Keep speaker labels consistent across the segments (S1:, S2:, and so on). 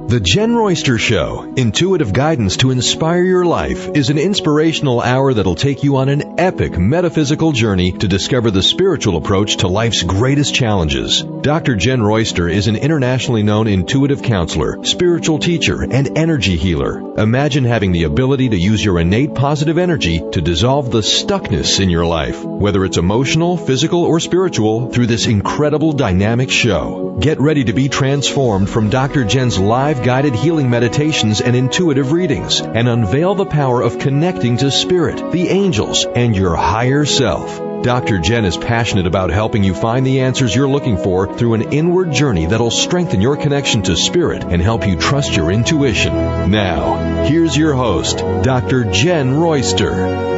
S1: The Jenn Royster Show, intuitive guidance to inspire your life, is an inspirational hour that'll take you on an epic metaphysical journey to discover the spiritual approach to life's greatest challenges. Dr. Jenn Royster is an internationally known intuitive counselor, spiritual teacher, and energy healer. Imagine having the ability to use your innate positive energy to dissolve the stuckness in your life, whether it's emotional, physical, or spiritual, through this incredible dynamic show. Get ready to be transformed from Dr. Jenn's live guided healing meditations and intuitive readings, and unveil the power of connecting to spirit, the angels, and your higher self. Dr. Jenn is passionate about helping you find the answers you're looking for through an inward journey that'll strengthen your connection to spirit and help you trust your intuition. Now, here's your host, Dr. Jenn Royster.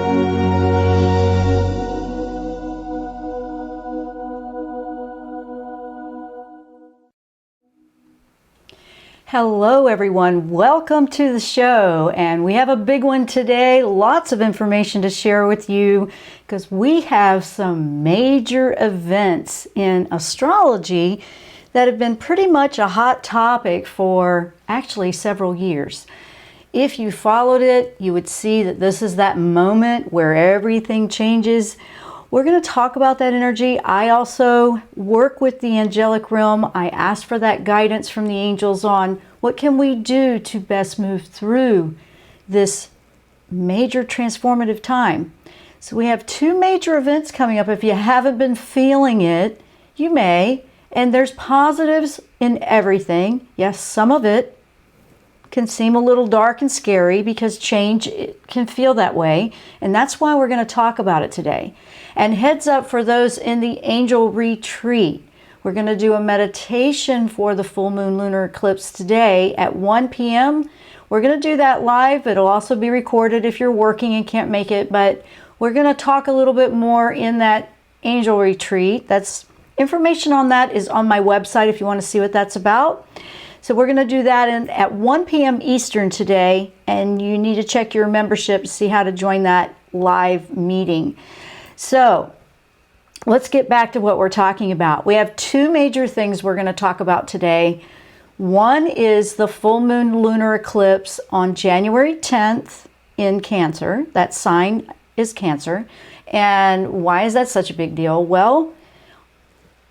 S2: Hello everyone, welcome to the show, and we have a big one today. Lots of information to share with you because we have some major events in astrology that have been pretty much a hot topic for actually several years. If you followed it, you would see that this is that moment where everything changes. We're going to talk about that energy. I also work with the angelic realm. I ask for that guidance from the angels on what can we do to best move through this major transformative time. So we have two major events coming up. If you haven't been feeling it, you may. And there's positives in everything. Yes, some of it can seem a little dark and scary because change can feel that way. And that's why we're going to talk about it today. And heads up for those in the angel retreat. We're going to do a meditation for the full moon lunar eclipse today at 1 p.m. We're going to do that live. It'll also be recorded if you're working and can't make it. But we're going to talk a little bit more in that angel retreat. That's information on that is on my website if you want to see what that's about. So we're going to do that at 1 p.m. Eastern today, and you need to check your membership to see how to join that live meeting. So let's get back to what we're talking about. We have two major things we're going to talk about today. One is the full moon lunar eclipse on January 10th in Cancer. That sign is Cancer. And why is that such a big deal? Well,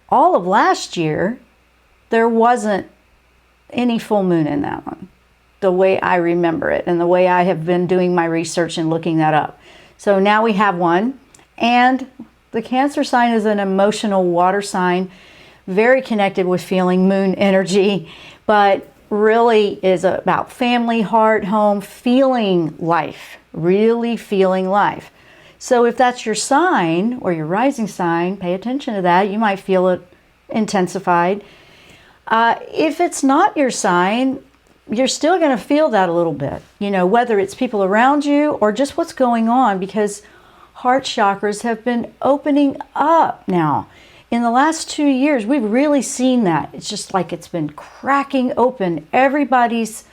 S2: all of last year, there wasn't any full moon in that one, the way I remember it and the way I have been doing my research and looking that up. So now we have one, and the Cancer sign is an emotional water sign, very connected with feeling moon energy, but really is about family, heart, home, feeling life, really feeling life. So if that's your sign or your rising sign, pay attention to that. You might feel it intensified. If it's not your sign, you're still going to feel that a little bit, you know, whether it's people around you or just what's going on, because heart chakras have been opening up now. In the last 2 years, we've really seen that. It's just like it's been cracking open everybody's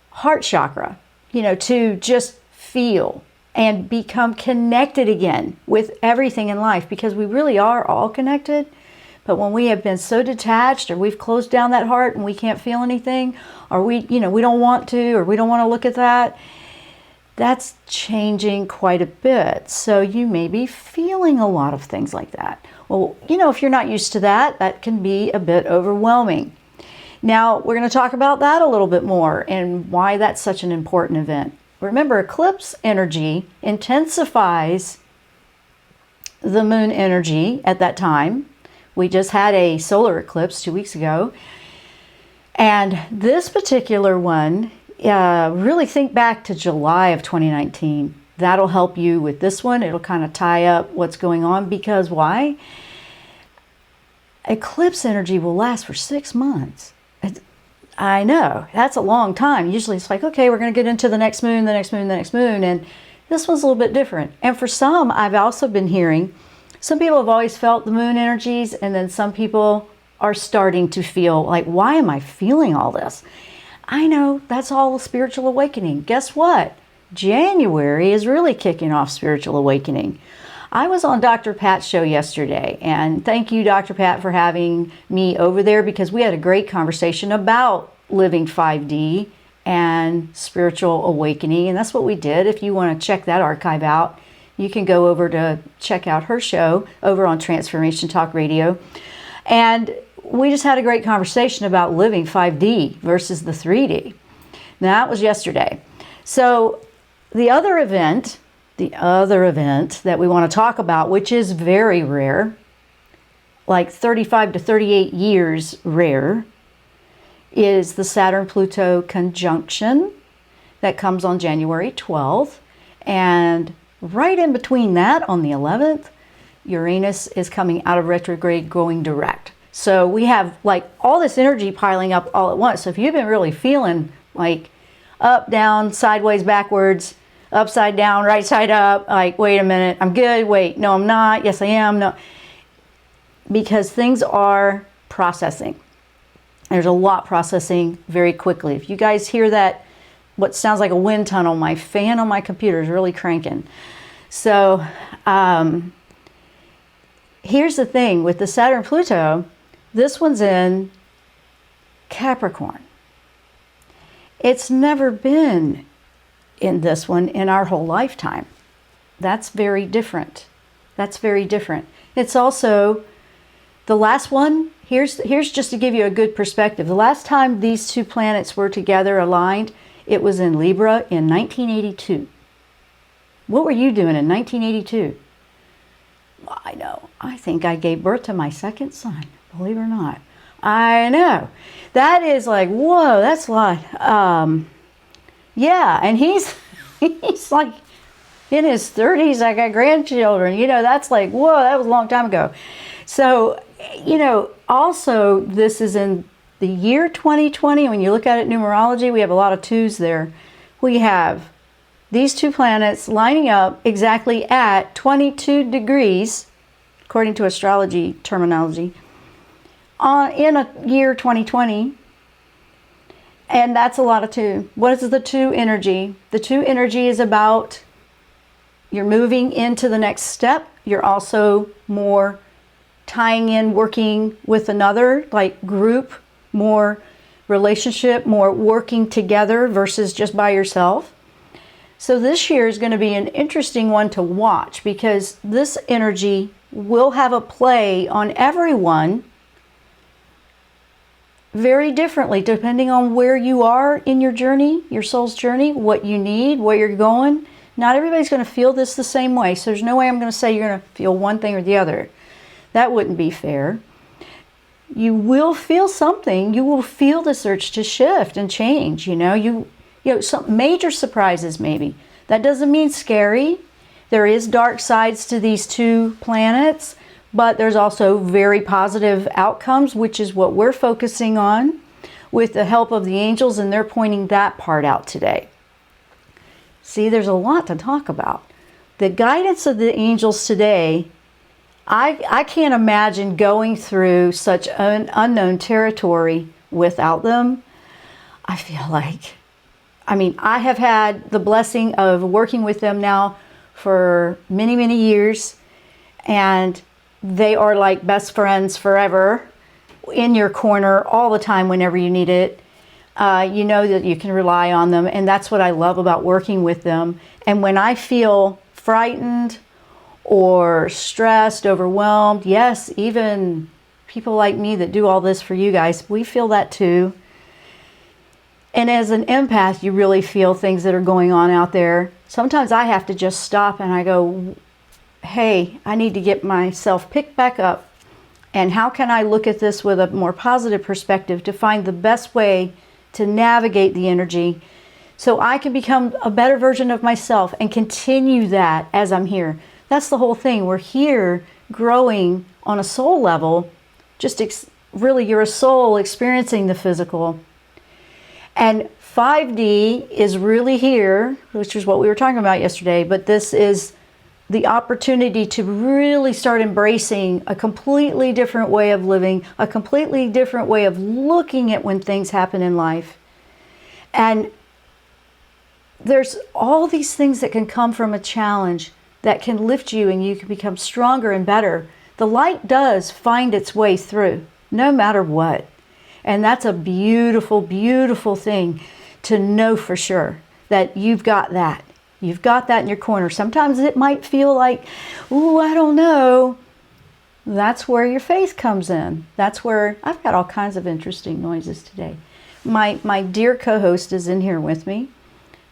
S2: heart chakra, you know, to just feel and become connected again with everything in life, because we really are all connected. But when we have been so detached, or we've closed down that heart and we can't feel anything, or we don't want to, or we don't want to look at that, that's changing quite a bit. So you may be feeling a lot of things like that. Well, if you're not used to that, that can be a bit overwhelming. Now, we're going to talk about that a little bit more and why that's such an important event. Remember, eclipse energy intensifies the moon energy at that time. We just had a solar eclipse 2 weeks ago. And this particular one, really think back to July of 2019. That'll help you with this one. It'll kind of tie up what's going on, because why? Eclipse energy will last for 6 months. I know, that's a long time. Usually it's like, okay, we're going to get into the next moon, the next moon, the next moon. And this one's a little bit different. And for some, I've also been hearing, some people have always felt the moon energies, and then some people are starting to feel like, why am I feeling all this? I know, that's all a spiritual awakening. Guess what? January is really kicking off spiritual awakening. I was on Dr. Pat's show yesterday, and thank you, Dr. Pat, for having me over there, because we had a great conversation about living 5D and spiritual awakening. And that's what we did. If you want to check that archive out, you can go over to check out her show over on Transformation Talk Radio. And we just had a great conversation about living 5D versus the 3D. Now, that was yesterday. So the other event that we want to talk about, which is very rare, like 35 to 38 years rare, is the Saturn-Pluto conjunction that comes on January 12th. And right in between that, on the 11th, Uranus is coming out of retrograde, going direct. So we have like all this energy piling up all at once. So if you've been really feeling like up, down, sideways, backwards, upside down, right side up, like, wait a minute, I'm good, wait, no, I'm not, yes, I am, no. Because things are processing. There's a lot processing very quickly. If you guys hear that, what sounds like a wind tunnel, my fan on my computer is really cranking. So here's the thing with the Saturn-Pluto, this one's in Capricorn. It's never been in this one in our whole lifetime. That's very different. That's very different. It's also the last one. Here's just to give you a good perspective. The last time these two planets were together aligned, it was in Libra in 1982. What were you doing in 1982? Well, I know. I think I gave birth to my second son, believe it or not. I know. That is like, whoa, that's a lot. Yeah, and he's like in his 30s. I got grandchildren. You know, that's like, whoa, that was a long time ago. So, you know, also this is in the year 2020. When you look at it numerology, we have a lot of twos there. We have these two planets lining up exactly at 22 degrees, according to astrology terminology, in a year 2020. And that's a lot of two. What is the two energy? The two energy is about you're moving into the next step. You're also more tying in, working with another, like group, more relationship, more working together versus just by yourself. So this year is going to be an interesting one to watch because this energy will have a play on everyone very differently depending on where you are in your journey, your soul's journey, what you need, where you're going. Not everybody's going to feel this the same way. So there's no way I'm going to say you're going to feel one thing or the other. That wouldn't be fair. You will feel something. You will feel this urge to shift and change. You know, some major surprises maybe. That doesn't mean scary. There is dark sides to these two planets, but there's also very positive outcomes, which is what we're focusing on with the help of the angels, and they're pointing that part out today. See, there's a lot to talk about. The guidance of the angels today, I can't imagine going through such an unknown territory without them. I feel like, I have had the blessing of working with them now for many, many years, and they are like best friends forever, in your corner all the time whenever you need it. You know that you can rely on them, and that's what I love about working with them. And when I feel frightened or stressed, overwhelmed, yes, even people like me that do all this for you guys, we feel that too. And as an empath, you really feel things that are going on out there. Sometimes I have to just stop and I go, hey, I need to get myself picked back up. And how can I look at this with a more positive perspective to find the best way to navigate the energy so I can become a better version of myself and continue that as I'm here. That's the whole thing. We're here growing on a soul level. Really, you're a soul experiencing the physical. And 5D is really here, which is what we were talking about yesterday, but this is the opportunity to really start embracing a completely different way of living, a completely different way of looking at when things happen in life. And there's all these things that can come from a challenge that can lift you and you can become stronger and better. The light does find its way through, no matter what. And that's a beautiful, beautiful thing to know for sure that you've got that. You've got that in your corner. Sometimes it might feel like, ooh, I don't know. That's where your faith comes in. That's where I've got all kinds of interesting noises today. My dear co-host is in here with me,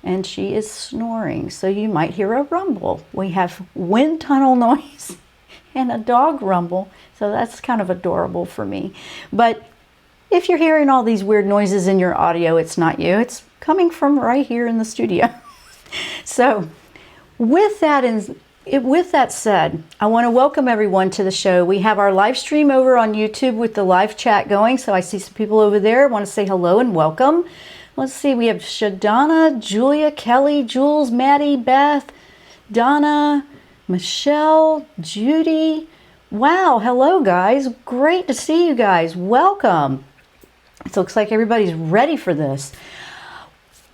S2: and she is snoring, so you might hear a rumble. We have wind tunnel noise and a dog rumble, so that's kind of adorable for me. But if you're hearing all these weird noises in your audio, it's not you. It's coming from right here in the studio. So with that said, I want to welcome everyone to the show. We have our live stream over on YouTube with the live chat going. So I see some people over there. I want to say hello and welcome. Let's see. We have Shadana, Julia, Kelly, Jules, Maddie, Beth, Donna, Michelle, Judy. Wow. Hello, guys. Great to see you guys. Welcome. It looks like everybody's ready for this.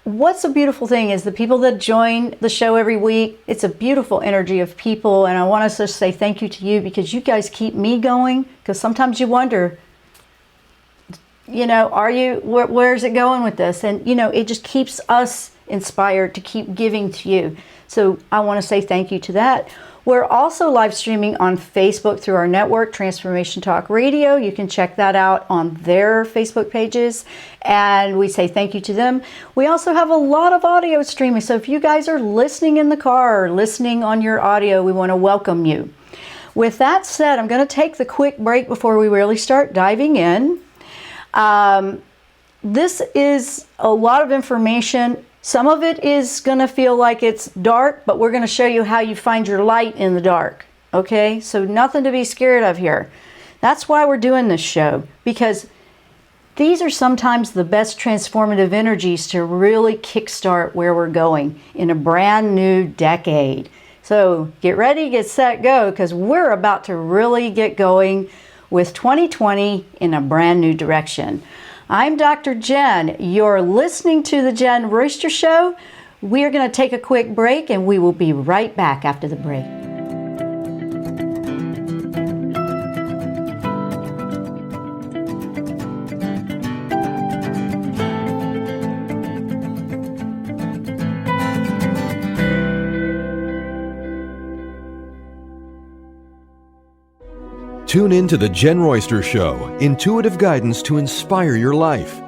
S2: What's a beautiful thing is the people that join the show every week. It's a beautiful energy of people, and I want to just say thank you to you because you guys keep me going. Because sometimes you wonder, you know, where's it going with this? And you know, it just keeps us inspired to keep giving to you. So I want to say thank you to that. We're also live streaming on Facebook through our network, Transformation Talk Radio. You can check that out on their Facebook pages, and we say thank you to them. We also have a lot of audio streaming, so if you guys are listening in the car or listening on your audio, we want to welcome you. With that said, I'm going to take the quick break before we really start diving in. This is a lot of information. Some of it is going to feel like it's dark, but we're going to show you how you find your light in the dark. Okay? So nothing to be scared of here. That's why we're doing this show, because these are sometimes the best transformative energies to really kickstart where we're going in a brand new decade. So get ready, get set, go, because we're about to really get going with 2020 in a brand new direction. I'm Dr. Jenn. You're listening to the Jenn Royster Show. We are going to take a quick break, and we will be right back after the break.
S1: Tune in to the Jenn Royster Show, intuitive guidance to inspire your life.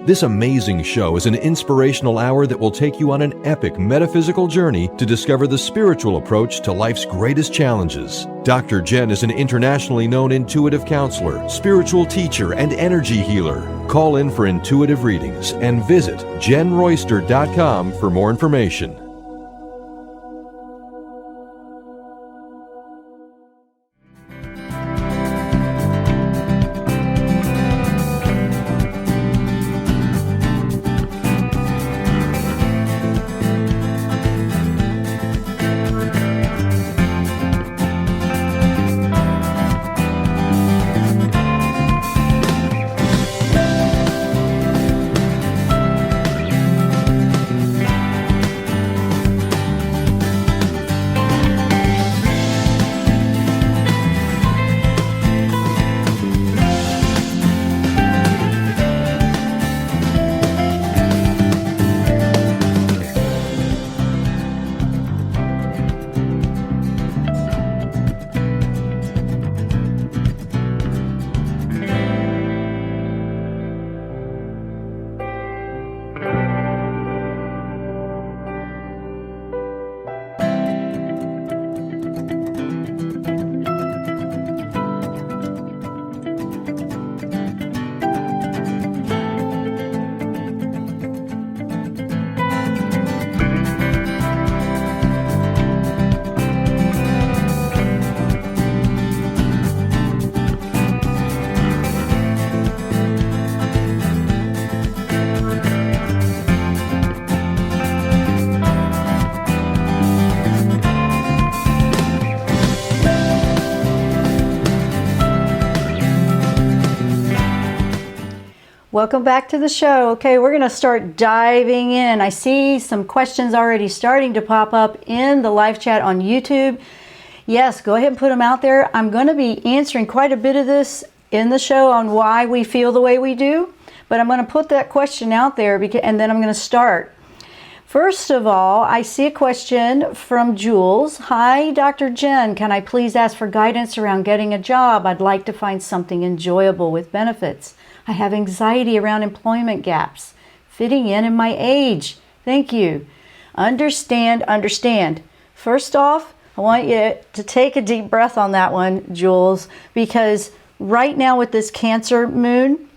S1: This amazing show is an inspirational hour that will take you on an epic metaphysical journey to discover the spiritual approach to life's greatest challenges. Dr. Jenn is an internationally known intuitive counselor, spiritual teacher, and energy healer. Call in for intuitive readings and visit JennRoyster.com for more information.
S2: Welcome back to the show. Okay, we're going to start diving in. I see some questions already starting to pop up in the live chat on YouTube. Yes, go ahead and put them out there. I'm going to be answering quite a bit of this in the show on why we feel the way we do. But I'm going to put that question out there, and then I'm going to start. First of all, I see a question from Jules. Hi, Dr. Jenn. Can I please ask for guidance around getting a job? I'd like to find something enjoyable with benefits. I have anxiety around employment gaps, fitting in my age. Thank you. Understand. First off, I want you to take a deep breath on that one, Jules, because right now with this Cancer moon,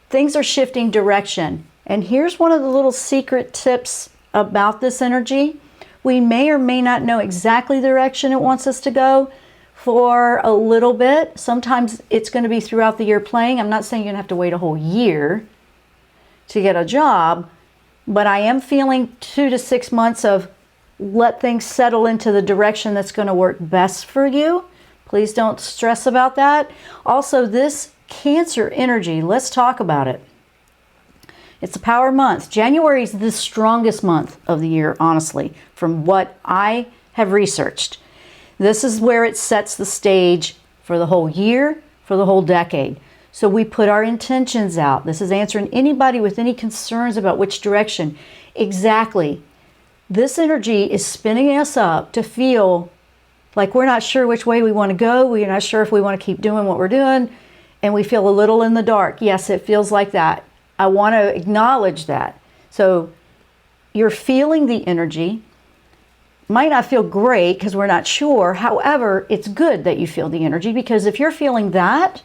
S2: things are shifting direction. And here's one of the little secret tips about this energy. We may or may not know exactly the direction it wants us to go for a little bit. Sometimes it's going to be throughout the year playing. I'm not saying you're going to have to wait a whole year to get a job, but I am feeling 2 to 6 months of let things settle into the direction that's going to work best for you. Please don't stress about that. Also, this Cancer energy, let's talk about it. It's a power month. January is the strongest month of the year, honestly, from what I have researched. This is where it sets the stage for the whole year, for the whole decade. So we put our intentions out. This is answering anybody with any concerns about which direction. Exactly. This energy is spinning us up to feel like we're not sure which way we want to go. We're not sure if we want to keep doing what we're doing, and we feel a little in the dark. Yes, it feels like that. I want to acknowledge that. So you're feeling the energy. Might not feel great because we're not sure. However, it's good that you feel the energy, because if you're feeling that,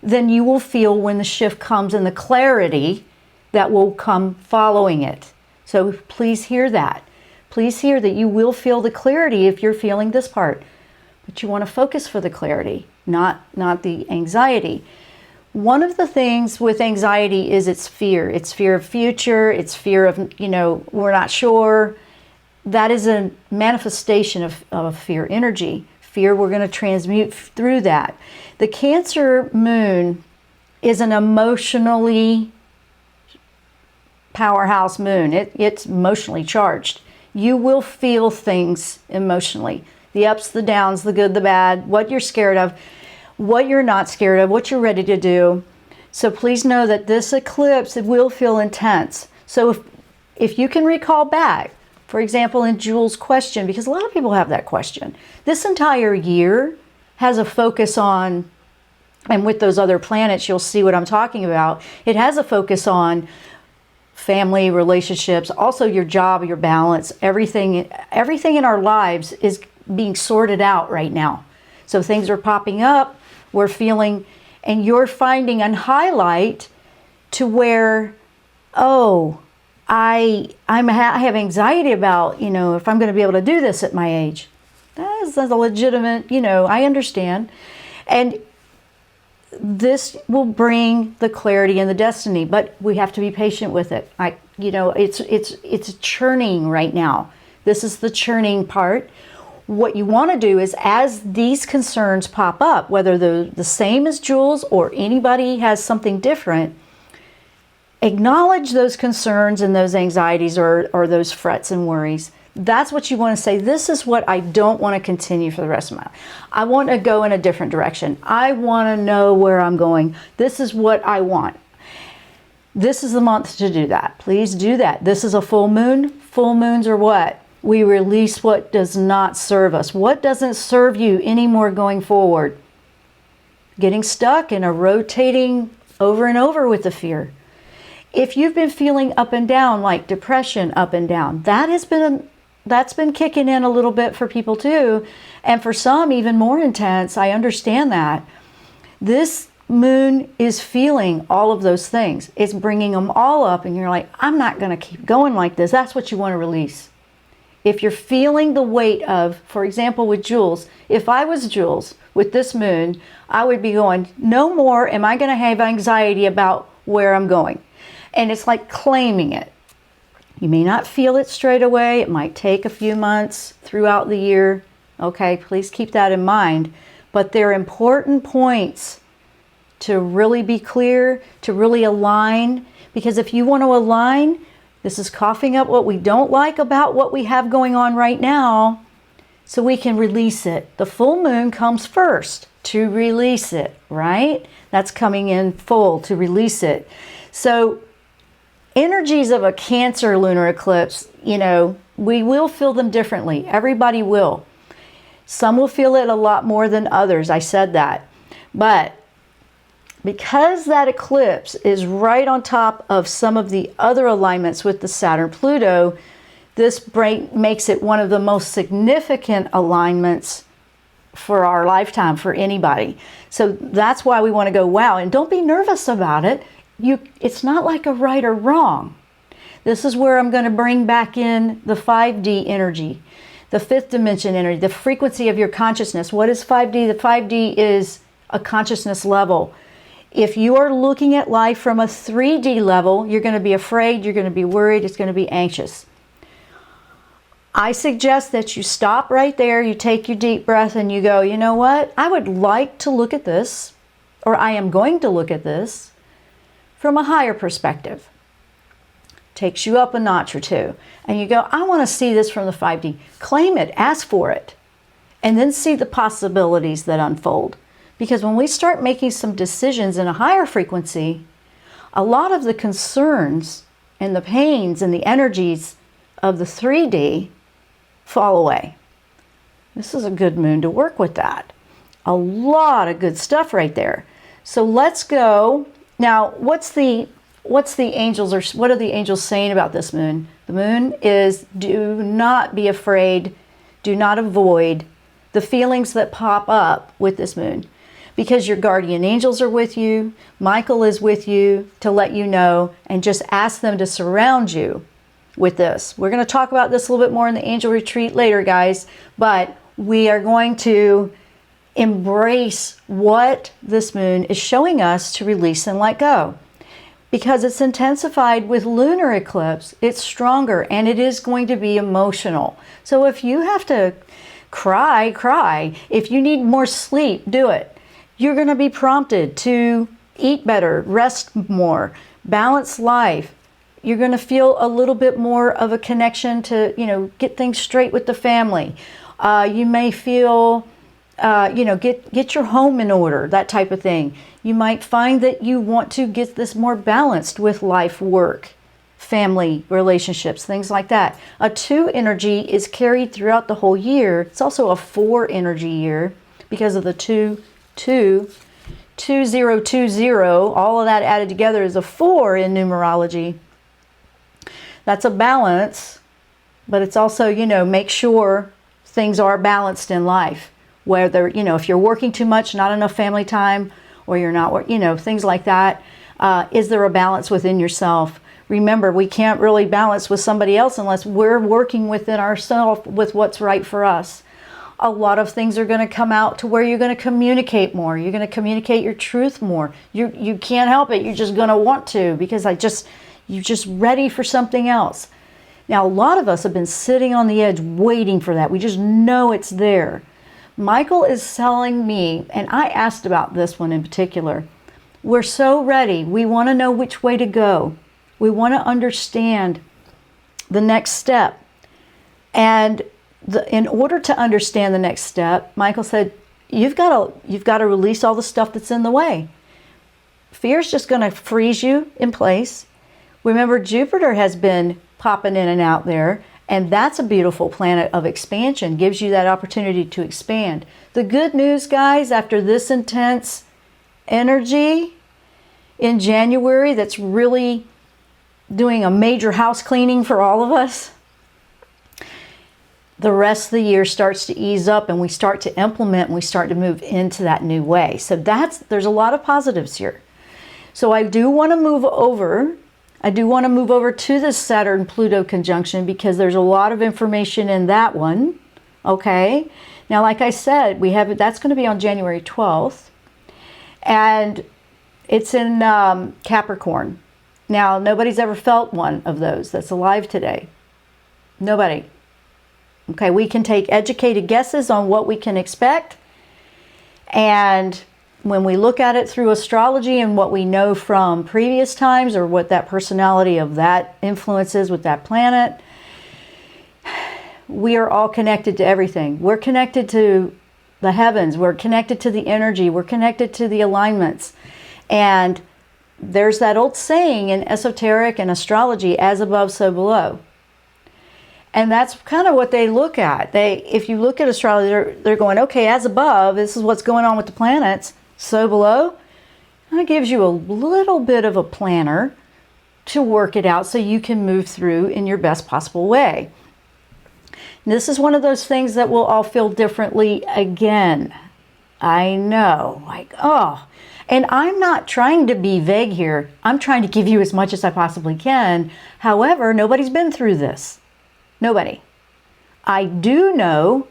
S2: then you will feel when the shift comes and the clarity that will come following it. So please hear that. Please hear that you will feel the clarity if you're feeling this part. But you want to focus for the clarity, not the anxiety. One of the things with anxiety is its fear. It's fear of future. It's fear of, we're not sure. That is a manifestation of fear energy. Fear, we're going to transmute through that. The Cancer moon is an emotionally powerhouse moon. It's emotionally charged. You will feel things emotionally. The ups, the downs, the good, the bad, what you're scared of, what you're not scared of, what you're ready to do. So please know that this eclipse, it will feel intense. So if you can recall back, for example, in Jules' question, because a lot of people have that question, this entire year has a focus on, and with those other planets, you'll see what I'm talking about. It has a focus on family, relationships, also your job, your balance, everything in our lives is being sorted out right now. So things are popping up, we're feeling, and you're finding a highlight to where, I have anxiety about, if I'm going to be able to do this at my age. That is a legitimate, I understand. And this will bring the clarity and the destiny, but we have to be patient with it. It's churning right now. This is the churning part. What you want to do is, as these concerns pop up, whether they're the same as Jules or anybody has something different, acknowledge those concerns and those anxieties or those frets and worries. That's what you want to say. This is what I don't want to continue for the rest of my life. I want to go in a different direction. I want to know where I'm going. This is what I want. This is the month to do that. Please do that. This is a full moon. Full moons are what? We release what does not serve us. What doesn't serve you anymore going forward? Getting stuck in a rotating over and over with the fear. If you've been feeling up and down, like depression up and down, that's been kicking in a little bit for people too. And for some, even more intense. I understand that. This moon is feeling all of those things. It's bringing them all up, and you're like, I'm not going to keep going like this. That's what you want to release. If you're feeling the weight of, for example, with Jules, if I was Jules with this moon, I would be going, no more am I going to have anxiety about where I'm going. And it's like claiming it. You may not feel it straight away. It might take a few months throughout the year. Okay, please keep that in mind. But they're important points to really be clear, to really align. Because if you want to align, this is coughing up what we don't like about what we have going on right now, so we can release it. The full moon comes first. to release it, right? That's coming in full to release it. So energies of a Cancer lunar eclipse, you know, we will feel them differently. Everybody will. Some will feel it a lot more than others. I said that. But because that eclipse is right on top of some of the other alignments with the Saturn Pluto, this makes it one of the most significant alignments for our lifetime, for anybody. So that's why we want to go, wow, and don't be nervous about it. It's not like a right or wrong. This is where I'm going to bring back in the 5D energy, the fifth dimension energy, the frequency of your consciousness. What is 5D? The 5D is a consciousness level. If you are looking at life from a 3D level, you're going to be afraid, you're going to be worried, it's going to be anxious. I suggest that you stop right there, you take your deep breath and you go, you know what? I would like to look at this, or I am going to look at this from a higher perspective. Takes you up a notch or two. And you go, I want to see this from the 5D. Claim it, ask for it, and then see the possibilities that unfold. Because when we start making some decisions in a higher frequency, a lot of the concerns and the pains and the energies of the 3D fall away. This is a good moon to work with that. A lot of good stuff right there. So let's go. Now, what's the angels, or what are the angels saying about this moon? The moon is, do not be afraid, do not avoid the feelings that pop up with this moon. Because your guardian angels are with you, Michael is with you to let you know, and just ask them to surround you with this. We're going to talk about this a little bit more in the angel retreat later, guys, but we are going to embrace what this moon is showing us to release and let go. Because it's intensified with lunar eclipse, it's stronger, and it is going to be emotional. So if you have to cry, cry. If you need more sleep, do it. You're going to be prompted to eat better, rest more, balance life. You're going to feel a little bit more of a connection to, get things straight with the family. You may feel, get your home in order, that type of thing. You might find that you want to get this more balanced with life, work, family, relationships, things like that. A 2 energy is carried throughout the whole year. It's also a 4 energy year because of the 2020, all of that added together is a 4 in numerology. That's a balance, but it's also, make sure things are balanced in life. Whether, if you're working too much, not enough family time, or you're not, things like that. Is there a balance within yourself? Remember, we can't really balance with somebody else unless we're working within ourselves with what's right for us. A lot of things are going to come out to where you're going to communicate more. You're going to communicate your truth more. You can't help it. You're just going to want to, because you're just ready for something else. Now, a lot of us have been sitting on the edge waiting for that. We just know it's there. Michael is telling me, and I asked about this one in particular, we're so ready. We want to know which way to go. We want to understand the next step. And in order to understand the next step, Michael said, you've got to release all the stuff that's in the way. Fear is just going to freeze you in place. Remember, Jupiter has been popping in and out there, and that's a beautiful planet of expansion, gives you that opportunity to expand. The good news, guys, after this intense energy in January that's really doing a major house cleaning for all of us, the rest of the year starts to ease up, and we start to implement, and we start to move into that new way. So there's a lot of positives here. So I do want to move over to this Saturn Pluto conjunction, because there's a lot of information in that one. Okay. Now, like I said, that's going to be on January 12th, and it's in Capricorn. Now, nobody's ever felt one of those that's alive today. Nobody. Okay, we can take educated guesses on what we can expect. And when we look at it through astrology and what we know from previous times, or what that personality of that influences with that planet, we are all connected to everything. We're connected to the heavens. We're connected to the energy. We're connected to the alignments. And there's that old saying in esoteric and astrology, as above, so below. And that's kind of what they look at. If you look at astrology, they're going, okay, as above, this is what's going on with the planets. So below, that gives you a little bit of a planner to work it out so you can move through in your best possible way. And this is one of those things that we'll all feel differently again. I know, like, oh. And I'm not trying to be vague here. I'm trying to give you as much as I possibly can. However, nobody's been through this. Nobody. I do know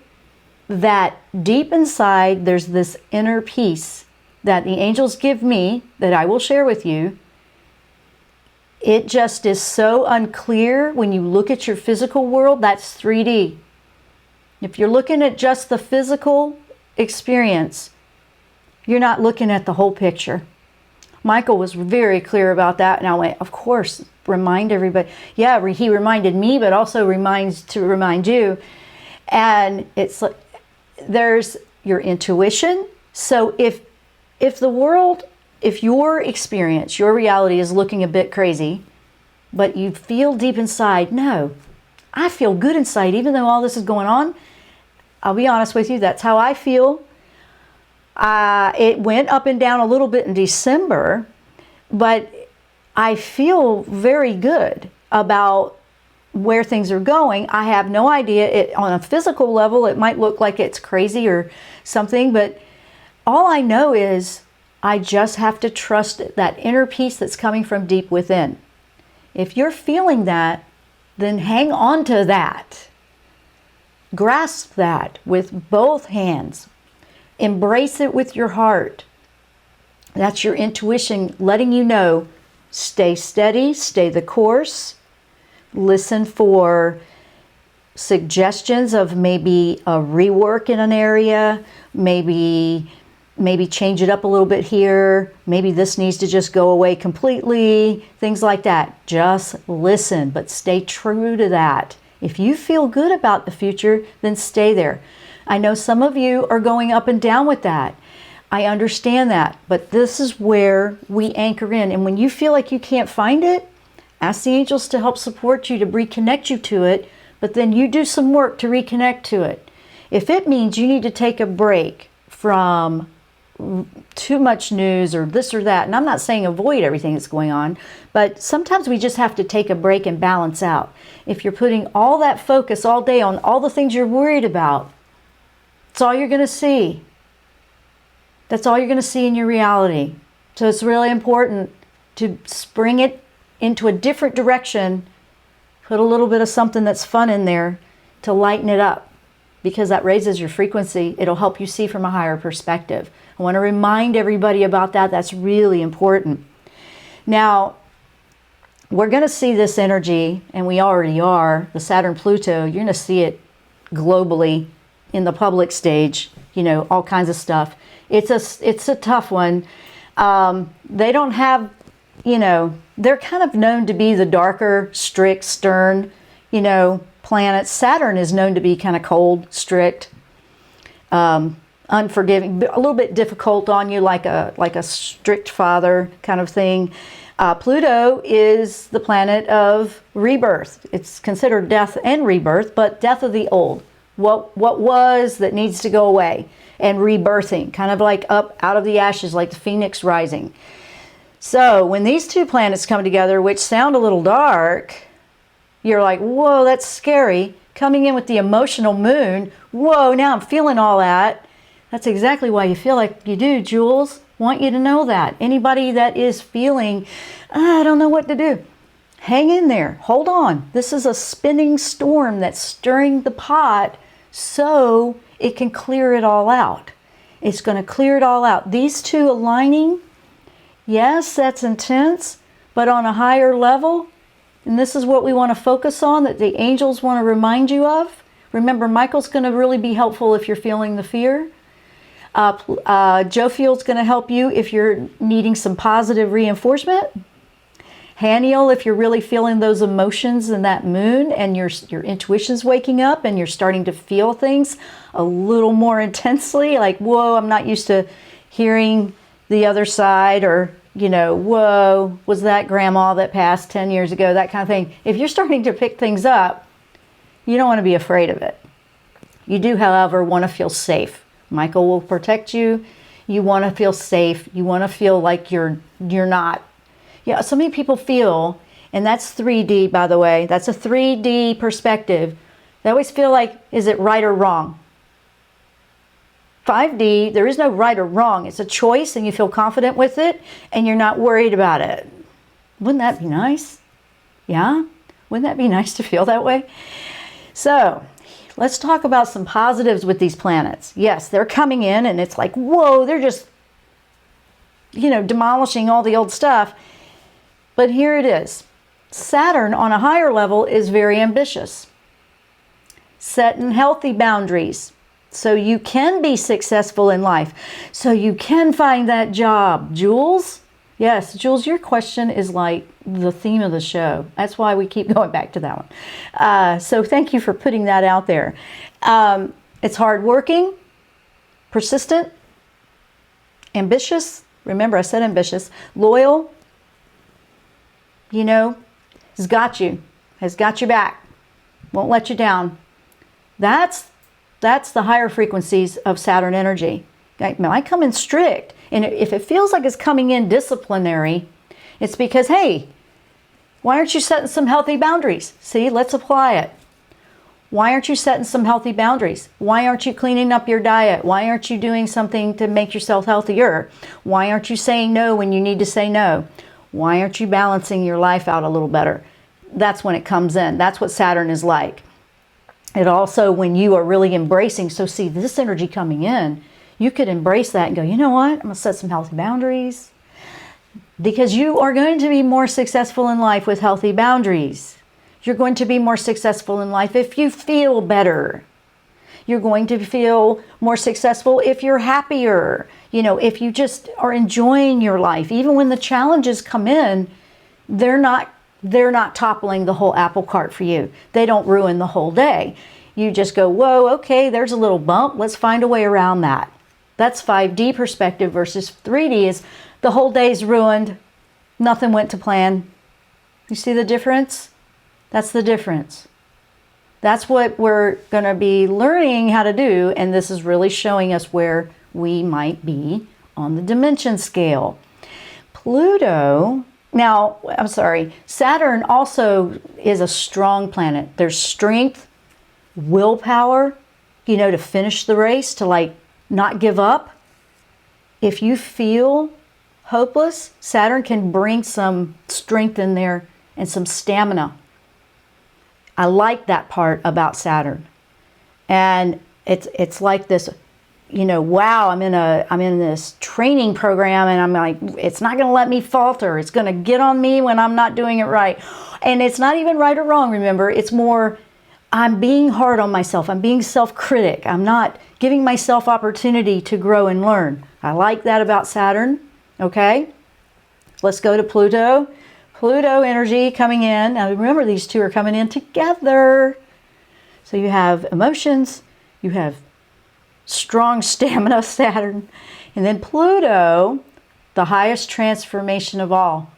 S2: that deep inside there's this inner peace that the angels give me that I will share with you. It just is so unclear when you look at your physical world. That's 3D. If you're looking at just the physical experience, you're not looking at the whole picture. Michael was very clear about that, and I went, of course, remind everybody. Yeah, he reminded me, but also remind you. And it's like, there's your intuition. So if your experience, your reality is looking a bit crazy, but you feel deep inside, no, I feel good inside, even though all this is going on. I'll be honest with you, that's how I feel. It went up and down a little bit in December, but I feel very good about where things are going. I have no idea. On a physical level, it might look like it's crazy or something, but all I know is I just have to trust that inner peace that's coming from deep within. If you're feeling that, then hang on to that. Grasp that with both hands. Embrace it with your heart. That's your intuition letting you know, stay steady, stay the course. Listen for suggestions of maybe a rework in an area, maybe change it up a little bit here, maybe this needs to just go away completely, things like that. Just listen, but stay true to that. If you feel good about the future, then stay there. I know some of you are going up and down with that. I understand that, but this is where we anchor in. And when you feel like you can't find it, ask the angels to help support you, to reconnect you to it, but then you do some work to reconnect to it. If it means you need to take a break from too much news or this or that, and I'm not saying avoid everything that's going on, but sometimes we just have to take a break and balance out. If you're putting all that focus all day on all the things you're worried about, that's all you're going to see. That's all you're going to see in your reality. So it's really important to spring it into a different direction, put a little bit of something that's fun in there to lighten it up, because that raises your frequency. It'll help you see from a higher perspective. I want to remind everybody about that. That's really important. Now, we're going to see this energy, and we already are, the Saturn Pluto. You're going to see it globally in the public stage, all kinds of stuff. It's a tough one. They don't have, they're kind of known to be the darker, strict, stern, planets. Saturn is known to be kind of cold, strict, unforgiving, a little bit difficult on you, like a strict father kind of thing. Pluto is the planet of rebirth. It's considered death and rebirth, but death of the old. What was that needs to go away, and rebirthing, kind of like up out of the ashes, like the phoenix rising. So when these two planets come together, which sound a little dark, you're like, whoa, that's scary. Coming in with the emotional moon, whoa, now I'm feeling all that. That's exactly why you feel like you do, Jules. Want you to know that. Anybody that is feeling, I don't know what to do, hang in there. Hold on. This is a spinning storm that's stirring the pot so it can clear it all out. It's going to clear it all out. These two aligning, yes, that's intense, but on a higher level, and this is what we want to focus on, that the angels want to remind you of. Remember, Michael's going to really be helpful if you're feeling the fear. Joe Field's going to help you if you're needing some positive reinforcement. Haniel, if you're really feeling those emotions in that moon and your intuition's waking up and you're starting to feel things a little more intensely, like, whoa, I'm not used to hearing the other side, or, you know, whoa, was that grandma that passed 10 years ago, that kind of thing. If you're starting to pick things up, you don't want to be afraid of it. You do, however, want to feel safe. Michael will protect you. You want to feel safe. You want to feel like you're not. Yeah, so many people feel, and that's 3D, by the way. That's a 3D perspective. They always feel like, is it right or wrong? 5D, there is no right or wrong. It's a choice, and you feel confident with it, and you're not worried about it. Wouldn't that be nice? Yeah? Wouldn't that be nice to feel that way? So, let's talk about some positives with these planets. Yes, they're coming in, and it's like, whoa, they're just, you know, demolishing all the old stuff. But here it is. Saturn, on a higher level, is very ambitious. Setting healthy boundaries so you can be successful in life, so you can find that job. Jules? Yes, Jules, your question is like the theme of the show. That's why we keep going back to that one. So thank you for putting that out there. It's hardworking, persistent, ambitious. Remember, I said ambitious. Loyal. You know, has got you your back, won't let you down. That's the higher frequencies of Saturn energy. I come in strict, and if it feels like it's coming in disciplinary, it's because, hey, why aren't you setting some healthy boundaries? See, let's apply it. Why aren't you setting some healthy boundaries? Why aren't you cleaning up your diet? Why aren't you doing something to make yourself healthier? Why aren't you saying no when you need to say no? Why aren't you balancing your life out a little better? That's when it comes in. That's what Saturn is like. It also, when you are really embracing, so see this energy coming in, you could embrace that and go, you know what? I'm going to set some healthy boundaries. Because you are going to be more successful in life with healthy boundaries. You're going to be more successful in life if you feel better. You're going to feel more successful if you're happier. You know, if you just are enjoying your life. Even when the challenges come in, they're not toppling the whole apple cart for you. They don't ruin the whole day. You just go, whoa, okay, there's a little bump. Let's find a way around that. That's 5D perspective versus 3D is the whole day's ruined. Nothing went to plan. You see the difference? That's the difference. That's what we're going to be learning how to do, and this is really showing us where we might be on the dimension scale. Pluto, now, I'm sorry, Saturn also is a strong planet. There's strength, willpower, you know, to finish the race, to like not give up. If you feel hopeless, Saturn can bring some strength in there and some stamina. I like that part about Saturn. And it's like this, you know, wow, I'm in this training program, and I'm like, it's not going to let me falter. It's going to get on me when I'm not doing it right. And it's not even right or wrong, remember. It's more, I'm being hard on myself. I'm being self-critic. I'm not giving myself opportunity to grow and learn. I like that about Saturn. Okay? Let's go to Pluto. Pluto energy coming in. Now remember, these two are coming in together. So you have emotions, you have strong stamina, Saturn, and then Pluto, the highest transformation of all.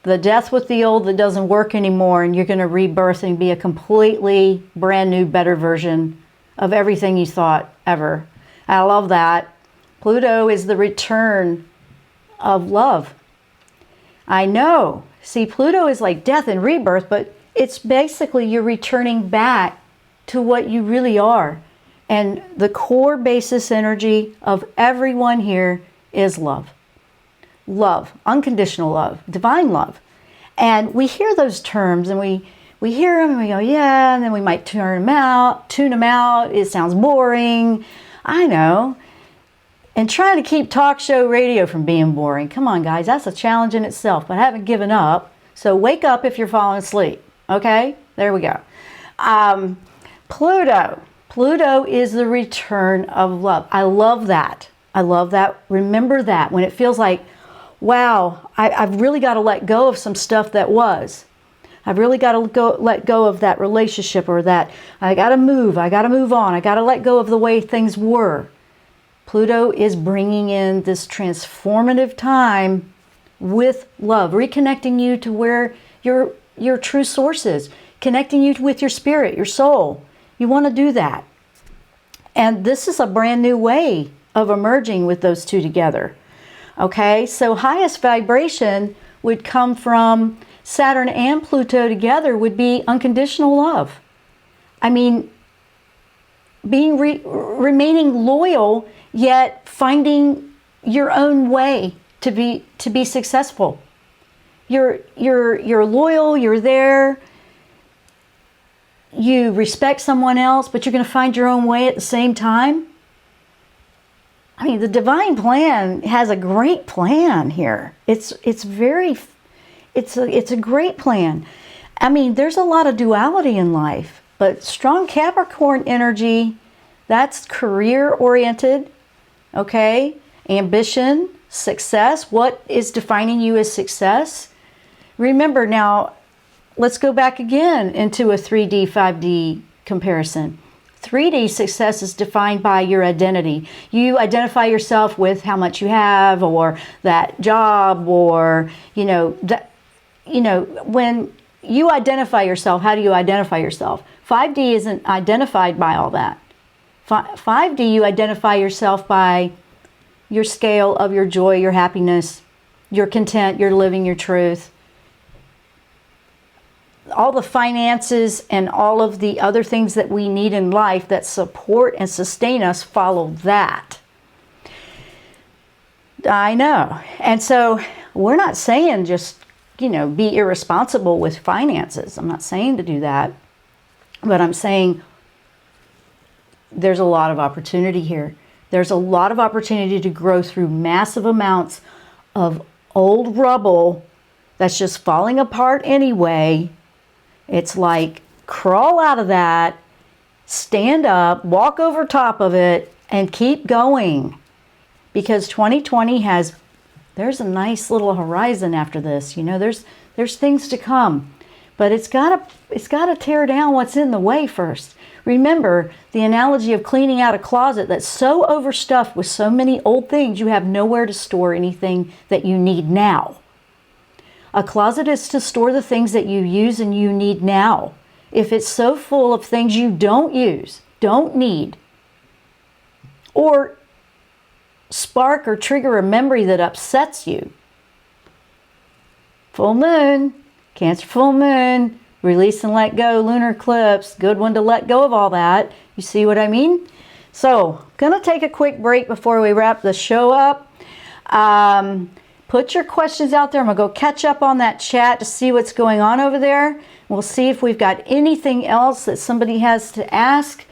S2: The death with the old that doesn't work anymore, and you're going to rebirth and be a completely brand new, better version of everything you thought ever. I love that. Pluto is the return of love. I know. See, Pluto is like death and rebirth, but it's basically you're returning back to what you really are. And the core basis energy of everyone here is love. Love, unconditional love, divine love. And we hear those terms, and we hear them and we go, yeah, and then we might tune them out. It sounds boring. I know. And trying to keep talk show radio from being boring. Come on, guys, that's a challenge in itself, but I haven't given up. So wake up if you're falling asleep. Okay, there we go. Pluto. Pluto is the return of love. I love that. I love that. Remember that when it feels like, wow, I've really got to let go of some stuff that was. I've really got to let go of that relationship, or that I got to move on. I got to let go of the way things were. Pluto is bringing in this transformative time with love, reconnecting you to where your true source is, connecting you with your spirit, your soul. You want to do that. And this is a brand new way of emerging with those two together. Okay, so highest vibration would come from Saturn and Pluto together would be unconditional love. I mean, remaining loyal, yet finding your own way to be successful. You're loyal, you're there, you respect someone else, but you're going to find your own way at the same time. I mean, the divine plan has a great plan here. It's a great plan. I mean, there's a lot of duality in life, but strong Capricorn energy, that's career oriented, okay? Ambition, success. What is defining you as success? Remember now, let's go back again into a 3D, 5D comparison. 3D success is defined by your identity. You identify yourself with how much you have, or that job, or when you identify yourself, how do you identify yourself? 5D isn't identified by all that. 5D, you identify yourself by your scale of your joy, your happiness, your content, your living your truth. All the finances and all of the other things that we need in life that support and sustain us follow that. I know. And so we're not saying just, be irresponsible with finances. I'm not saying to do that. But I'm saying there's a lot of opportunity here. There's a lot of opportunity to grow through massive amounts of old rubble that's just falling apart anyway. It's like, crawl out of that, stand up, walk over top of it, and keep going. Because 2020 there's a nice little horizon after this. There's things to come. But it's got to tear down what's in the way first. Remember the analogy of cleaning out a closet that's so overstuffed with so many old things, you have nowhere to store anything that you need now. A closet is to store the things that you use and you need now. If it's so full of things you don't use, don't need, or spark or trigger a memory that upsets you. Full moon, Cancer full moon, release and let go, lunar eclipse, good one to let go of all that. You see what I mean? So, gonna take a quick break before we wrap the show up. Put your questions out there. I'm gonna go catch up on that chat to see what's going on over there. We'll see if we've got anything else that somebody has to ask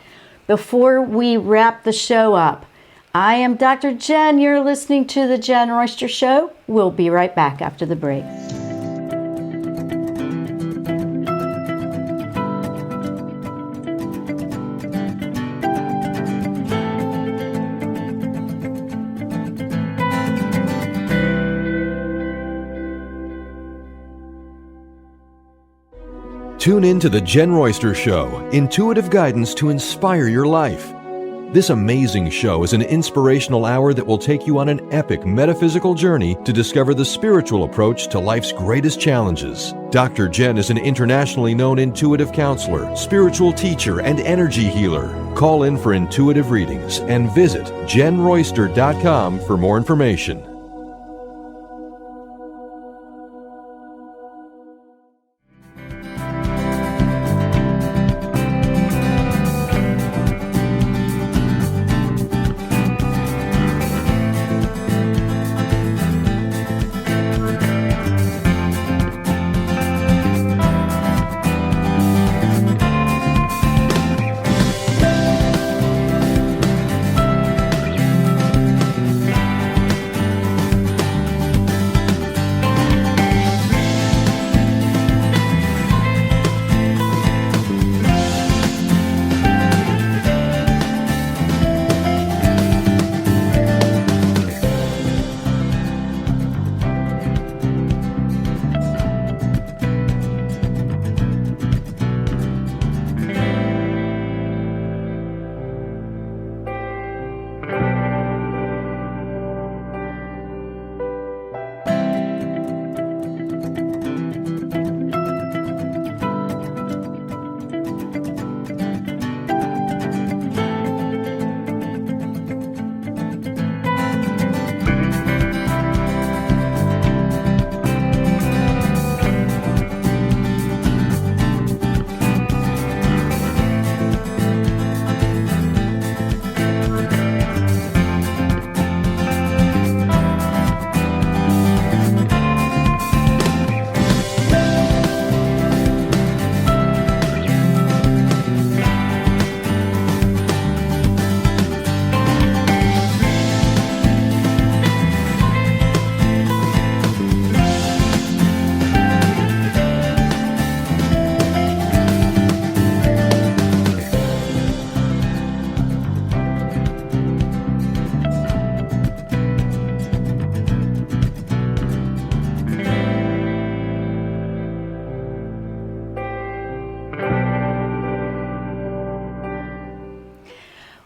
S2: before we wrap the show up. I am Dr. Jenn. You're listening to the Jenn Royster Show. We'll be right back after the break.
S1: Tune in to the Jenn Royster Show, intuitive guidance to inspire your life. This amazing show is an inspirational hour that will take you on an epic metaphysical journey to discover the spiritual approach to life's greatest challenges. Dr. Jenn is an internationally known intuitive counselor, spiritual teacher, and energy healer. Call in for intuitive readings and visit JennRoyster.com for more information.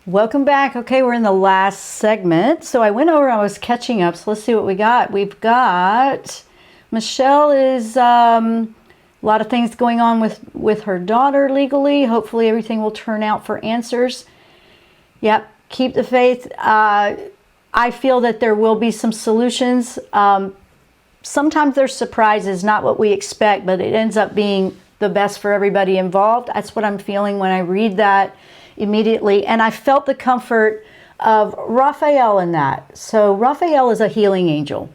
S2: Welcome back. Okay, we're in the last segment. So I went over, I was catching up. So let's see what we got. We've got Michelle is a lot of things going on with her daughter legally. Hopefully everything will turn out for answers. Yep, keep the faith. I feel that there will be some solutions. Sometimes there's surprises, not what we expect, but it ends up being the best for everybody involved. That's what I'm feeling when I read that immediately. And I felt the comfort of Raphael in that. So Raphael is a healing angel,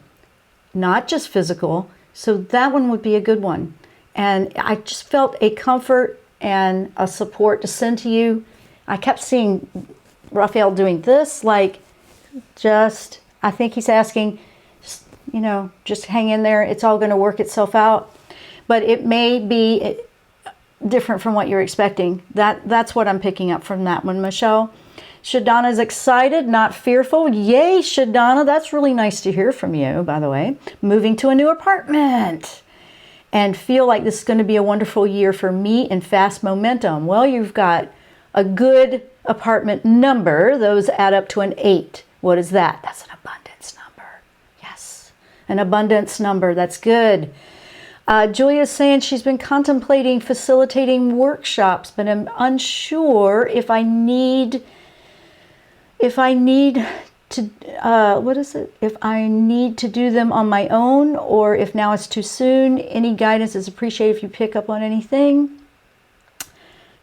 S2: not just physical. So that one would be a good one. And I just felt a comfort and a support to send to you. I kept seeing Raphael doing this, like just, I think he's asking, you know, just hang in there. It's all going to work itself out. But it may be different from what you're expecting. That's what I'm picking up from that one, Michelle. Shadana's excited, not fearful. Yay, Shadana. That's really nice to hear from you, by the way. Moving to a new apartment. And feel like this is going to be a wonderful year for me and fast momentum. Well, you've got a good apartment number. Those add up to an 8. What is that? That's an abundance number. Yes, an abundance number. That's good. Julia's saying she's been contemplating facilitating workshops, but I'm unsure if I need to, what is it? If I need to do them on my own or if now it's too soon. Any guidance is appreciated if you pick up on anything.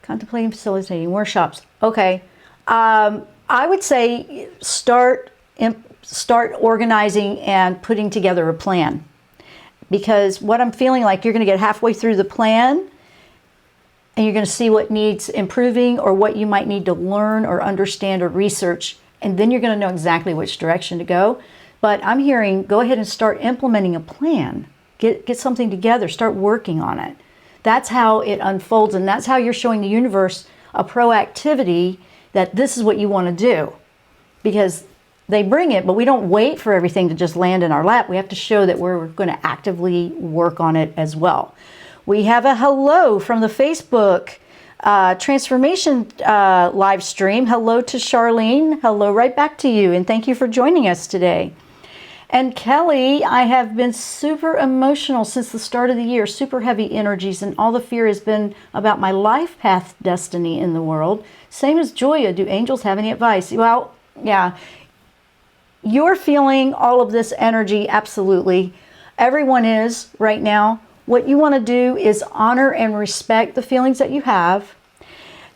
S2: Contemplating facilitating workshops. Okay. I would say start organizing and putting together a plan. Because what I'm feeling like, you're going to get halfway through the plan and you're going to see what needs improving or what you might need to learn or understand or research. And then you're going to know exactly which direction to go. But I'm hearing, go ahead and start implementing a plan. Get something together. Start working on it. That's how it unfolds. And that's how you're showing the universe a proactivity that this is what you want to do. Because they bring it, but we don't wait for everything to just land in our lap. We have to show that we're going to actively work on it as well. We have a hello from the Facebook transformation live stream. Hello to Charlene. Hello right back to you. And thank you for joining us today. And Kelly, I have been super emotional since the start of the year, super heavy energies, and all the fear has been about my life path destiny in the world. Same as Julia. Do angels have any advice? Well, yeah. You're feeling all of this energy, absolutely. Everyone is right now. What you want to do is honor and respect the feelings that you have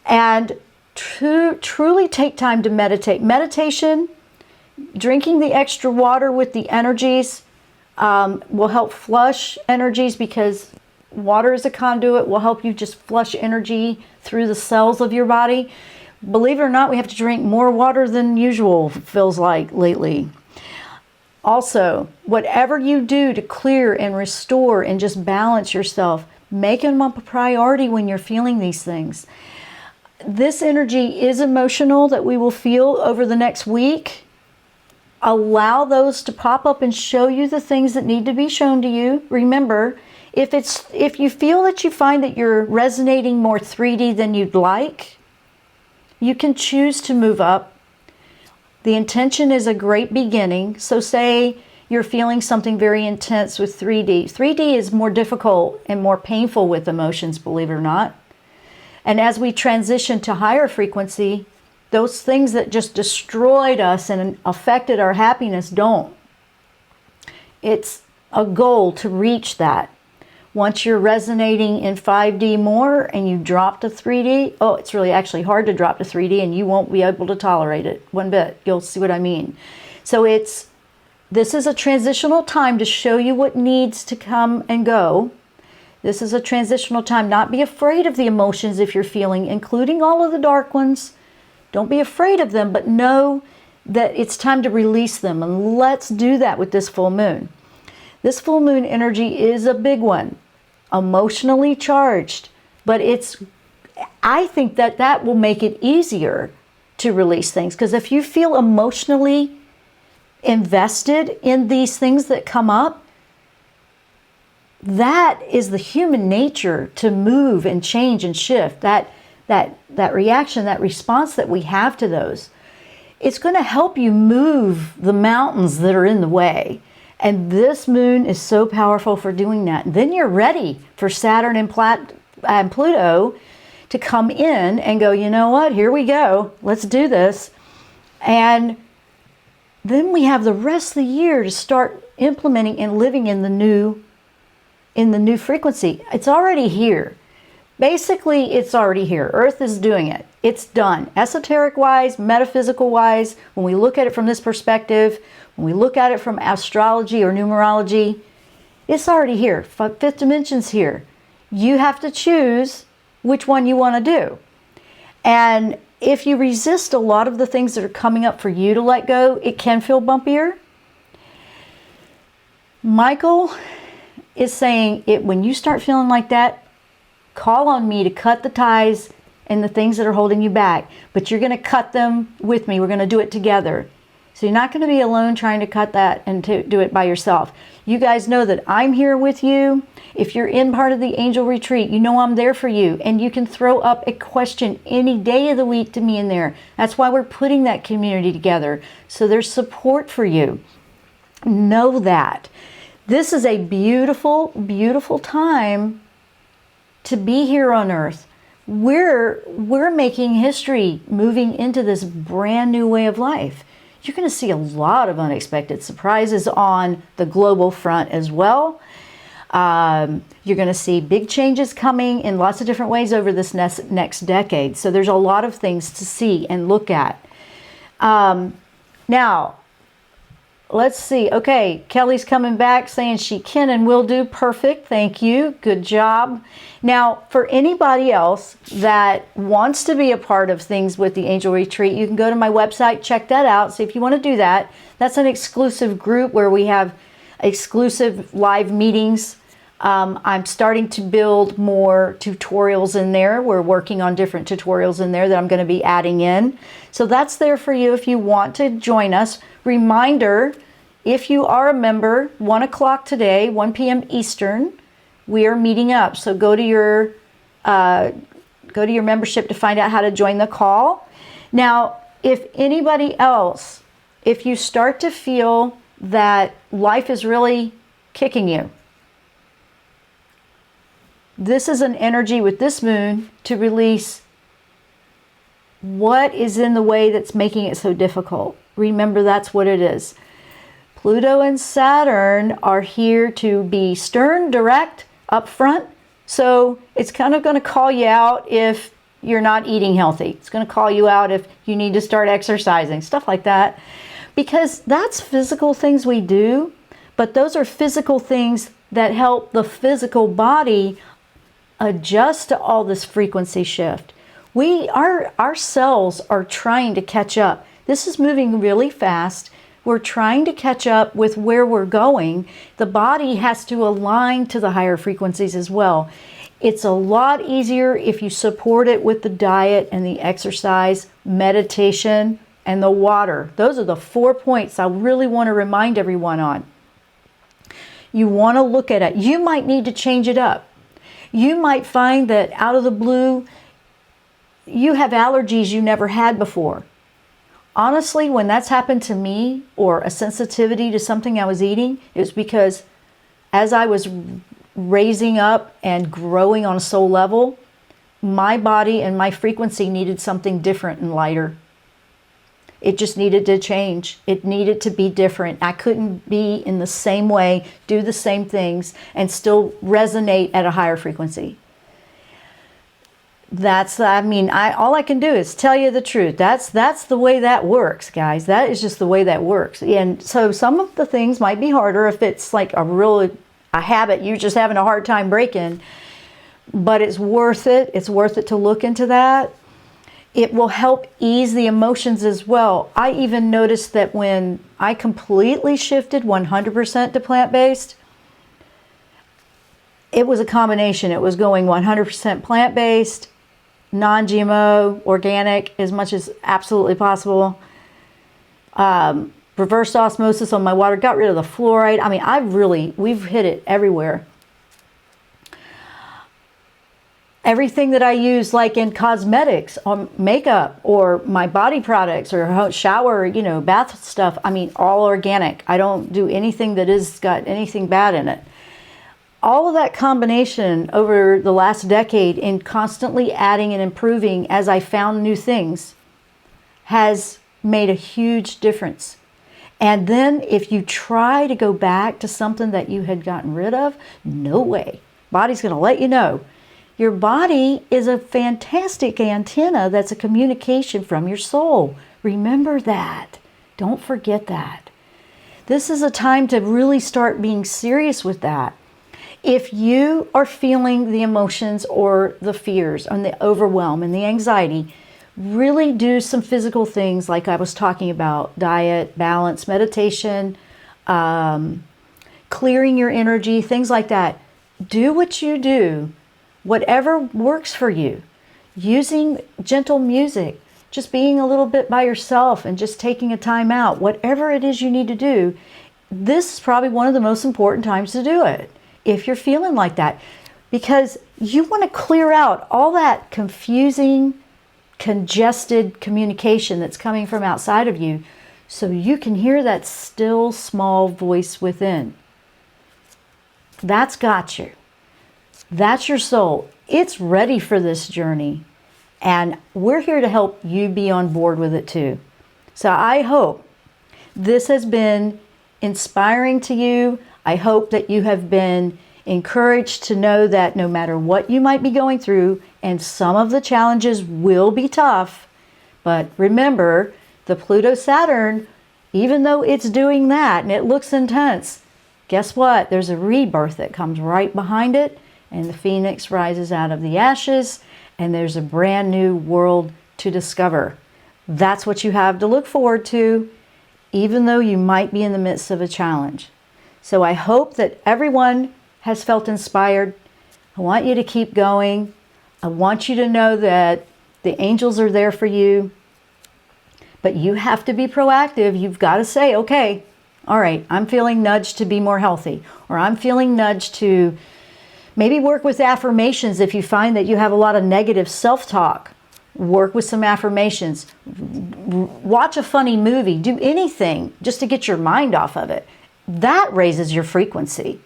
S2: and truly take time to meditate. Meditation, drinking the extra water with the energies will help flush energies because water is a conduit, will help you just flush energy through the cells of your body. Believe it or not, we have to drink more water than usual, feels like lately. Also, whatever you do to clear and restore and just balance yourself, make them a priority when you're feeling these things. This energy is emotional that we will feel over the next week. Allow those to pop up and show you the things that need to be shown to you. Remember, if you feel that you find that you're resonating more 3D than you'd like, you can choose to move up. The intention is a great beginning. So say you're feeling something very intense with 3D. 3D is more difficult and more painful with emotions, believe it or not. And as we transition to higher frequency, those things that just destroyed us and affected our happiness don't. It's a goal to reach that. Once you're resonating in 5D more and you drop to 3D, oh, it's really actually hard to drop to 3D and you won't be able to tolerate it one bit. You'll see what I mean. So this is a transitional time to show you what needs to come and go. This is a transitional time. Not be afraid of the emotions if you're feeling, including all of the dark ones. Don't be afraid of them, but know that it's time to release them. And let's do that with this full moon. This full moon energy is a big one. Emotionally charged, but I think that will make it easier to release things, because if you feel emotionally invested in these things that come up, that is the human nature to move and change and shift. That that reaction, that response that we have to those, it's going to help you move the mountains that are in the way. And this moon is so powerful for doing that. And then you're ready for Saturn and Pluto to come in and go, you know what, here we go, let's do this. And then we have the rest of the year to start implementing and living in the new frequency. It's already here. Basically, it's already here. Earth is doing it. It's done. Esoteric wise, metaphysical wise, when we look at it from this perspective, when we look at it from astrology or numerology, it's already here. Fifth dimension's here. You have to choose which one you want to do. And if you resist a lot of the things that are coming up for you to let go, it can feel bumpier. Michael is saying it when you start feeling like that, call on me to cut the ties and the things that are holding you back. But you're going to cut them with me. We're going to do it together. So you're not going to be alone trying to cut that and to do it by yourself. You guys know that I'm here with you. If you're in part of the angel retreat, you know I'm there for you. And you can throw up a question any day of the week to me in there. That's why we're putting that community together. So there's support for you. Know that. This is a beautiful, beautiful time to be here on Earth. We're making history, moving into this brand new way of life. You're going to see a lot of unexpected surprises on the global front as well. You're going to see big changes coming in lots of different ways over this next decade. So there's a lot of things to see and look at. Now, let's see. Okay, Kelly's coming back saying she can and will do. Perfect. Thank you. Good job. Now, for anybody else that wants to be a part of things with the Angel Retreat, you can go to my website, check that out. See if you want to do that. That's an exclusive group where we have exclusive live meetings. I'm starting to build more tutorials in there. We're working on different tutorials in there that I'm going to be adding in. So that's there for you if you want to join us. Reminder, if you are a member, 1 o'clock today, 1 p.m. Eastern, we are meeting up. So go to your membership to find out how to join the call. Now, if anybody else, if you start to feel that life is really kicking you, this is an energy with this moon to release what is in the way that's making it so difficult. Remember, that's what it is. Pluto and Saturn are here to be stern, direct, upfront. So it's kind of going to call you out if you're not eating healthy. It's going to call you out if you need to start exercising, stuff like that. Because that's physical things we do, but those are physical things that help the physical body adjust to all this frequency shift. Our cells are trying to catch up. This is moving really fast. We're trying to catch up with where we're going. The body has to align to the higher frequencies as well. It's a lot easier if you support it with the diet and the exercise, meditation, and the water. Those are the 4 points I really want to remind everyone on. You want to look at it. You might need to change it up. You might find that out of the blue, you have allergies you never had before. Honestly, when that's happened to me, or a sensitivity to something I was eating, it was because as I was raising up and growing on a soul level, my body and my frequency needed something different and lighter. It just needed to change. It needed to be different. I couldn't be in the same way, do the same things, and still resonate at a higher frequency. All I can do is tell you the truth. That's the way that works, guys. That is just the way that works. And so some of the things might be harder if it's like a habit you're just having a hard time breaking, but it's worth it. It's worth it to look into that. It will help ease the emotions as well. I even noticed that when I completely shifted 100% to plant-based, it was a combination. It was going 100% plant-based, non-GMO, organic, as much as absolutely possible. Reverse osmosis on my water, got rid of the fluoride. I mean, we've hit it everywhere. Everything that I use, like in cosmetics, on makeup, or my body products, or shower, bath stuff, all organic. I don't do anything that has got anything bad in it. All of that combination over the last decade in constantly adding and improving as I found new things has made a huge difference. And then if you try to go back to something that you had gotten rid of, no way. Body's going to let you know. Your body is a fantastic antenna that's a communication from your soul. Remember that. Don't forget that. This is a time to really start being serious with that. If you are feeling the emotions or the fears and the overwhelm and the anxiety, really do some physical things like I was talking about: diet, balance, meditation, clearing your energy, things like that. Do what you do, whatever works for you. Using gentle music, just being a little bit by yourself and just taking a time out, whatever it is you need to do. This is probably one of the most important times to do it if you're feeling like that, because you want to clear out all that confusing, congested communication that's coming from outside of you, so you can hear that still small voice within. That's got you. That's your soul. It's ready for this journey, and we're here to help you be on board with it too. So I hope this has been inspiring to you. I hope that you have been encouraged to know that no matter what you might be going through, and some of the challenges will be tough, but remember, the Pluto Saturn, even though it's doing that and it looks intense, guess what? There's a rebirth that comes right behind it, and the phoenix rises out of the ashes, and there's a brand new world to discover. That's what you have to look forward to, even though you might be in the midst of a challenge. So I hope that everyone has felt inspired. I want you to keep going. I want you to know that the angels are there for you, but you have to be proactive. You've got to say, okay, all right, I'm feeling nudged to be more healthy, or I'm feeling nudged to maybe work with affirmations. If you find that you have a lot of negative self-talk, work with some affirmations. Watch a funny movie. Do anything just to get your mind off of it. That raises your frequency.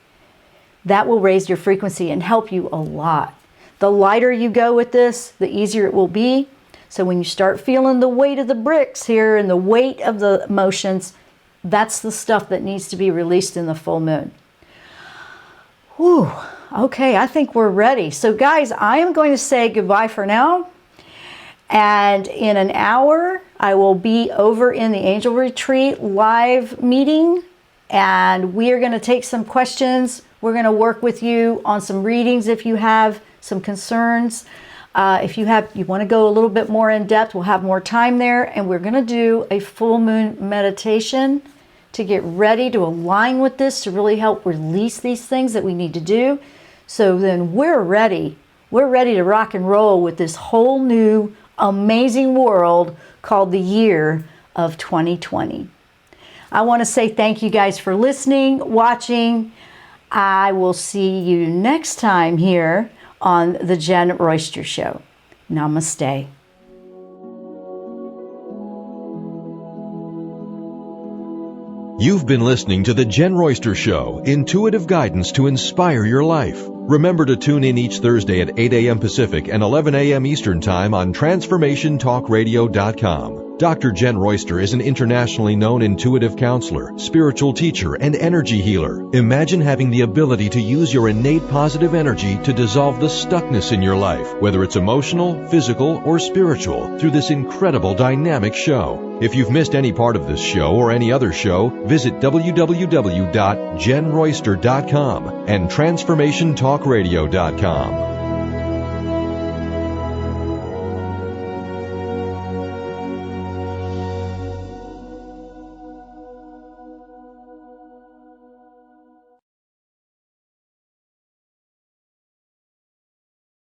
S2: That will raise your frequency and help you a lot. The lighter you go with this, the easier it will be. So when you start feeling the weight of the bricks here and the weight of the emotions, that's the stuff that needs to be released in the full moon. Whew. Okay, I think we're ready. So guys, I am going to say goodbye for now. And in an hour, I will be over in the Angel Retreat live meeting. And we are going to take some questions. We're going to work with you on some readings if you have some concerns. If you want to go a little bit more in depth, we'll have more time there. And we're going to do a full moon meditation to get ready to align with this, to really help release these things that we need to do. So then we're ready. We're ready to rock and roll with this whole new amazing world called the year of 2020. I want to say thank you guys for listening, watching. I will see you next time here on the Jenn Royster Show. Namaste.
S1: You've been listening to the Jenn Royster Show, intuitive guidance to inspire your life. Remember to tune in each Thursday at 8 a.m. Pacific and 11 a.m. Eastern Time on TransformationTalkRadio.com. Dr. Jenn Royster is an internationally known intuitive counselor, spiritual teacher, and energy healer. Imagine having the ability to use your innate positive energy to dissolve the stuckness in your life, whether it's emotional, physical, or spiritual, through this incredible dynamic show. If you've missed any part of this show or any other show, visit www.JennRoyster.com and TransformationTalkRadio.com.